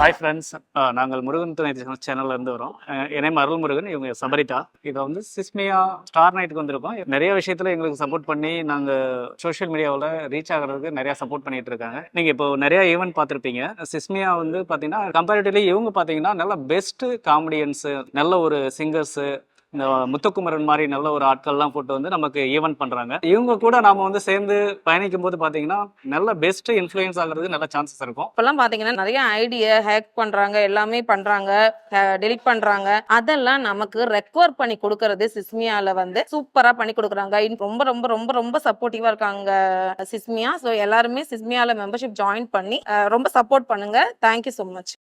Hi friends, நாங்கள் முருகன் துணை சேனல்ல இருந்து வரோம். என் நேம் அருள்முருகன், இவங்க சபரிதா. இதை வந்து சிஸ்மியா ஸ்டார் நைட்டுக்கு வந்திருக்கோம். நிறைய விஷயத்துல எங்களுக்கு சப்போர்ட் பண்ணி நாங்கள் சோஷியல் மீடியாவில் ரீச் ஆகிறதுக்கு நிறைய சப்போர்ட் பண்ணிட்டு இருக்காங்க. நீங்கள் இப்போ நிறைய ஈவெண்ட் பார்த்துருப்பீங்க. சிஸ்மியா வந்து பார்த்தீங்கன்னா கம்பேரிட்டிவ்லி இவங்க பார்த்தீங்கன்னா நல்ல பெஸ்ட் காமெடியன்ஸு, நல்ல ஒரு சிங்கர்ஸு, இந்த முத்துக்குமரன் மாதிரி நல்ல ஒரு ஆட்கள்லாம் போட்டு வந்து நமக்கு ஈவெண்ட் பண்றாங்க. இவங்க கூட நாம வந்து சேர்ந்து பயணிக்கும் போது பாத்தீங்கன்னா நல்ல பெஸ்ட் இன்ஃப்ளூயன்ஸ் ஆகுறது நல்ல சான்சஸ் இருக்கும். இப்பெல்லாம் பாத்தீங்கன்னா நிறைய ஐடியா ஹேக் பண்றாங்க, எல்லாமே பண்றாங்க, டெலிட் பண்றாங்க. அதெல்லாம் நமக்கு ரெக்கவர் பண்ணி கொடுக்கறது சிஸ்மியால வந்து சூப்பரா பண்ணி கொடுக்குறாங்க. ரொம்ப ரொம்ப ரொம்ப ரொம்ப சப்போர்ட்டிவா இருக்காங்க சிஸ்மியா. ஸோ எல்லாருமே சிஸ்மியால மெம்பர்ஷிப் ஜாயின் பண்ணி ரொம்ப சப்போர்ட் பண்ணுங்க. Thank you so much.